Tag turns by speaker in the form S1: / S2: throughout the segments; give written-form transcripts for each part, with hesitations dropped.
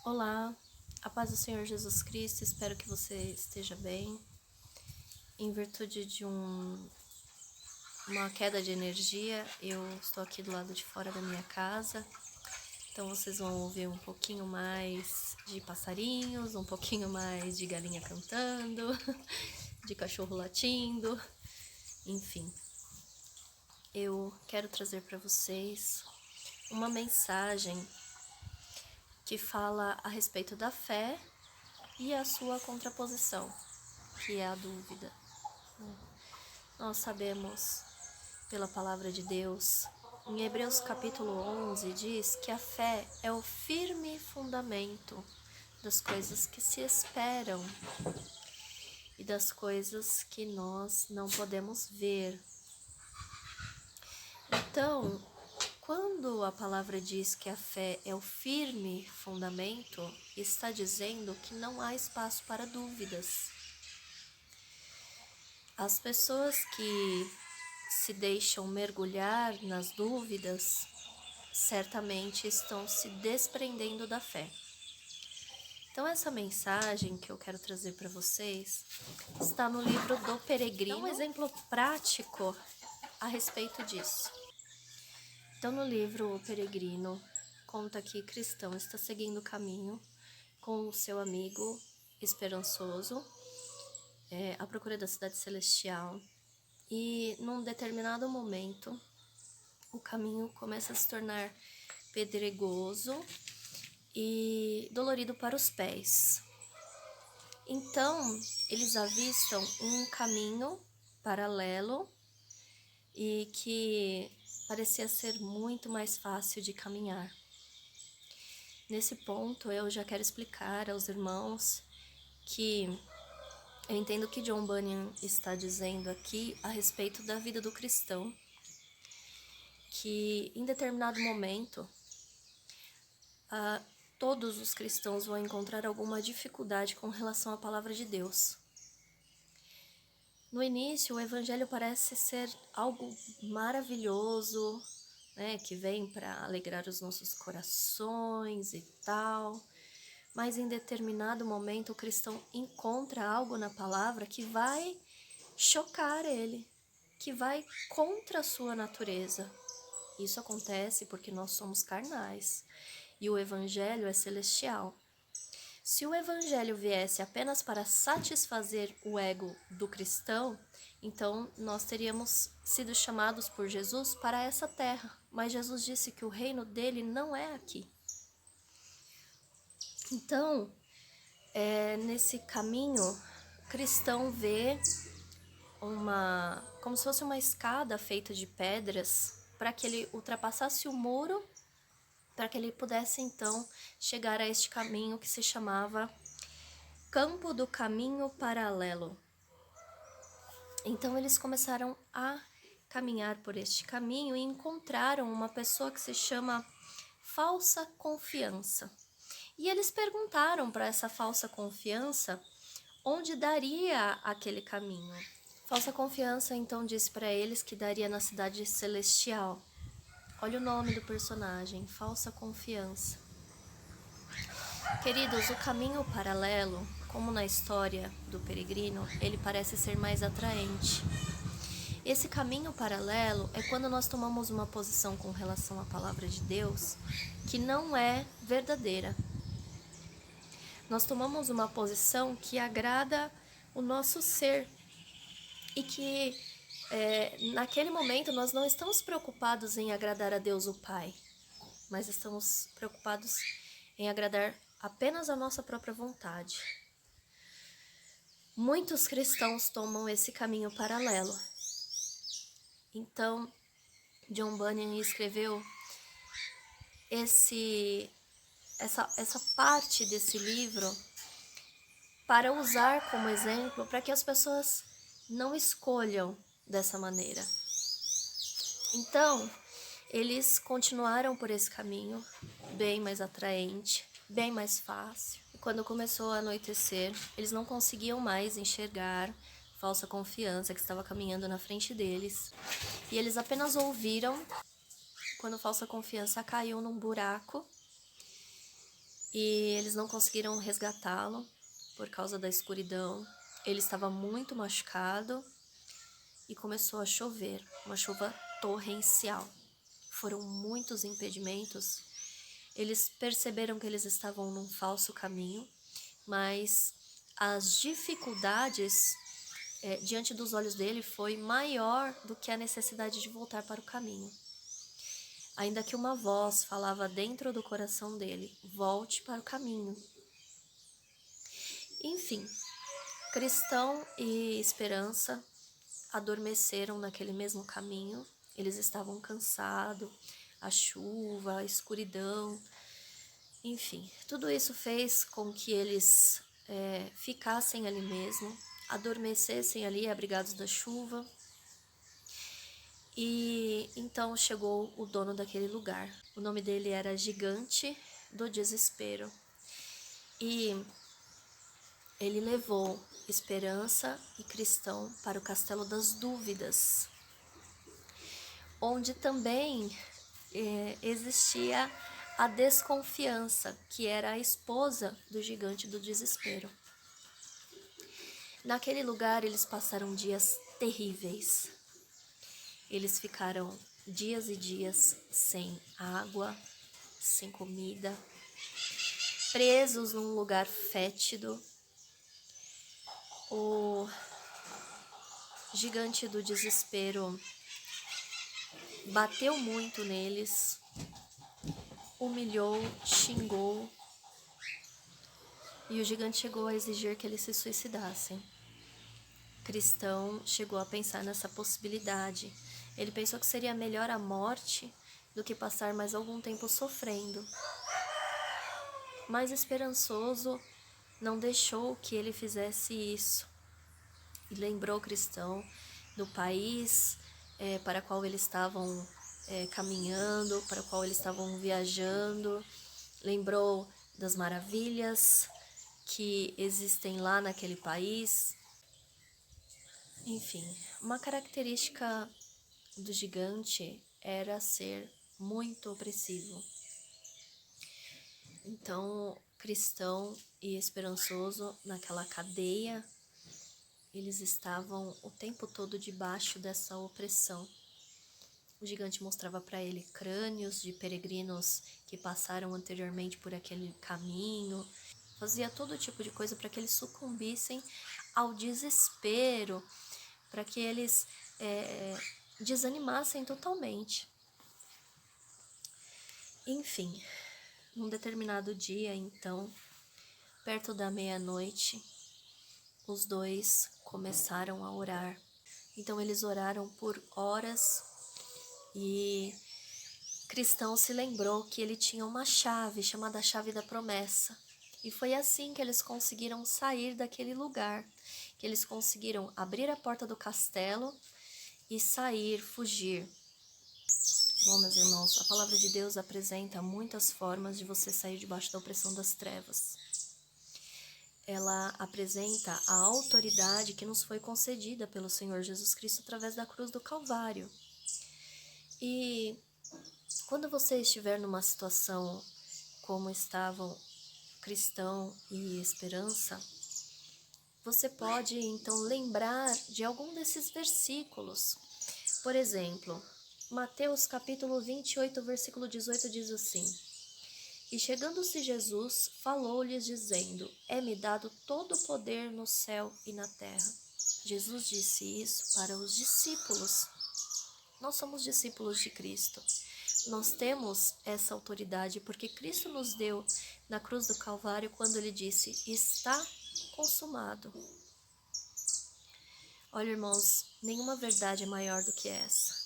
S1: Olá, a paz do Senhor Jesus Cristo, espero que você esteja bem. Em virtude de uma queda de energia, eu estou aqui do lado de fora da minha casa, então vocês vão ouvir um pouquinho mais de passarinhos, um pouquinho mais de galinha cantando, de cachorro latindo, enfim. Eu quero trazer para vocês uma mensagem que fala a respeito da fé e a sua contraposição, que é a dúvida. Nós sabemos, pela palavra de Deus, em Hebreus capítulo 11, diz que a fé é o firme fundamento das coisas que se esperam e das coisas que nós não podemos ver. Então, quando a palavra diz que a fé é o firme fundamento, está dizendo que não há espaço para dúvidas. As pessoas que se deixam mergulhar nas dúvidas, certamente estão se desprendendo da fé. Então essa mensagem que eu quero trazer para vocês está no livro do Peregrino, um exemplo prático a respeito disso. Então no livro O Peregrino conta que cristão está seguindo o caminho com o seu amigo esperançoso, à procura da cidade celestial, e num determinado momento o caminho começa a se tornar pedregoso e dolorido para os pés. Então, eles avistam um caminho paralelo e que parecia ser muito mais fácil de caminhar. Nesse ponto, eu já quero explicar aos irmãos que eu entendo que John Bunyan está dizendo aqui a respeito da vida do cristão, que em determinado momento todos os cristãos vão encontrar alguma dificuldade com relação à palavra de Deus. No início, o evangelho parece ser algo maravilhoso, né, que vem para alegrar os nossos corações e tal, mas em determinado momento o cristão encontra algo na palavra que vai chocar ele, que vai contra a sua natureza. Isso acontece porque nós somos carnais e o evangelho é celestial. Se o evangelho viesse apenas para satisfazer o ego do cristão, então nós teríamos sido chamados por Jesus para essa terra. Mas Jesus disse que o reino dele não é aqui. Então, nesse caminho, o cristão vê como se fosse uma escada feita de pedras para que ele ultrapassasse o muro, para que ele pudesse então chegar a este caminho que se chamava Campo do Caminho Paralelo. Então eles começaram a caminhar por este caminho e encontraram uma pessoa que se chama Falsa Confiança. E eles perguntaram para essa falsa confiança onde daria aquele caminho. Falsa Confiança então disse para eles que daria na cidade celestial. Olha o nome do personagem, Falsa Confiança. Queridos, o caminho paralelo, como na história do peregrino, ele parece ser mais atraente. Esse caminho paralelo é quando nós tomamos uma posição com relação à palavra de Deus que não é verdadeira. Nós tomamos uma posição que agrada o nosso ser e que naquele momento nós não estamos preocupados em agradar a Deus o Pai, mas estamos preocupados em agradar apenas a nossa própria vontade. Muitos cristãos tomam esse caminho paralelo. Então, John Bunyan escreveu essa parte desse livro para usar como exemplo para que as pessoas não escolham dessa maneira. Então, eles continuaram por esse caminho bem mais atraente, bem mais fácil. E quando começou a anoitecer, eles não conseguiam mais enxergar Falsa Confiança que estava caminhando na frente deles. E eles apenas ouviram quando Falsa Confiança caiu num buraco e eles não conseguiram resgatá-lo por causa da escuridão. Ele estava muito machucado e começou a chover, uma chuva torrencial. Foram muitos impedimentos. Eles perceberam que eles estavam num falso caminho, mas as dificuldades diante dos olhos dele foi maior do que a necessidade de voltar para o caminho. Ainda que uma voz falava dentro do coração dele: volte para o caminho. Enfim, Cristão e Esperança adormeceram naquele mesmo caminho. Eles estavam cansados, a chuva, a escuridão, enfim, tudo isso fez com que eles ficassem ali mesmo, adormecessem ali, abrigados da chuva. E então chegou o dono daquele lugar. O nome dele era Gigante do Desespero. E ele levou Esperança e Cristão para o Castelo das Dúvidas, onde também existia a Desconfiança, que era a esposa do Gigante do Desespero. Naquele lugar eles passaram dias terríveis. Eles ficaram dias e dias sem água, sem comida, presos num lugar fétido. O Gigante do Desespero bateu muito neles, humilhou, xingou, e o gigante chegou a exigir que eles se suicidassem. Cristão chegou a pensar nessa possibilidade. Ele pensou que seria melhor a morte do que passar mais algum tempo sofrendo. Mas Esperançoso não deixou que ele fizesse isso. E lembrou Cristão do país para o qual eles estavam caminhando, para o qual eles estavam viajando. Lembrou das maravilhas que existem lá naquele país. Enfim, uma característica do gigante era ser muito opressivo. Então, Cristão e Esperançoso, naquela cadeia, eles estavam o tempo todo debaixo dessa opressão. O gigante mostrava para ele crânios de peregrinos que passaram anteriormente por aquele caminho. Fazia todo tipo de coisa para que eles sucumbissem ao desespero, para que eles desanimassem totalmente. Enfim, num determinado dia, então, perto da meia-noite, os dois começaram a orar. Então eles oraram por horas e Cristão se lembrou que ele tinha uma chave chamada chave da promessa. E foi assim que eles conseguiram sair daquele lugar, que eles conseguiram abrir a porta do castelo e sair, fugir. Bom, meus irmãos, a palavra de Deus apresenta muitas formas de você sair debaixo da opressão das trevas. Ela apresenta a autoridade que nos foi concedida pelo Senhor Jesus Cristo através da cruz do Calvário. E quando você estiver numa situação como estavam Cristão e Esperança, você pode então lembrar de algum desses versículos. Por exemplo, Mateus capítulo 28, versículo 18 diz assim: E chegando-se Jesus, falou-lhes dizendo: É-me dado todo o poder no céu e na terra. Jesus disse isso para os discípulos. Nós somos discípulos de Cristo. Nós temos essa autoridade porque Cristo nos deu na cruz do Calvário quando ele disse: Está consumado. Olha, irmãos, nenhuma verdade é maior do que essa.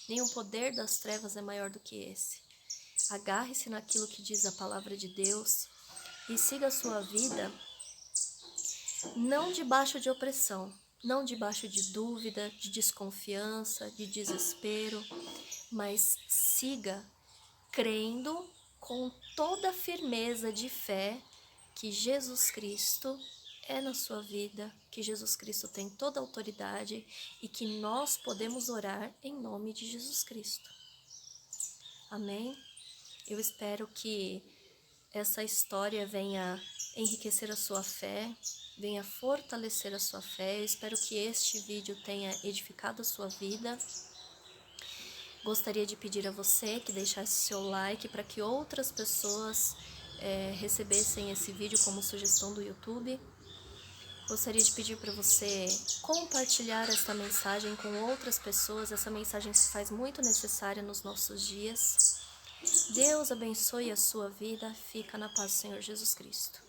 S1: Nenhum poder das trevas é maior do que esse. Agarre-se naquilo que diz a palavra de Deus e siga a sua vida não debaixo de opressão, não debaixo de dúvida, de desconfiança, de desespero, mas siga crendo com toda a firmeza de fé que Jesus Cristo é na sua vida, que Jesus Cristo tem toda a autoridade e que nós podemos orar em nome de Jesus Cristo. Amém? Eu espero que essa história venha enriquecer a sua fé, venha fortalecer a sua fé. Eu espero que este vídeo tenha edificado a sua vida. Gostaria de pedir a você que deixasse seu like para que outras pessoas recebessem esse vídeo como sugestão do YouTube. Gostaria de pedir para você compartilhar esta mensagem com outras pessoas. Essa mensagem se faz muito necessária nos nossos dias. Deus abençoe a sua vida. Fica na paz do Senhor Jesus Cristo.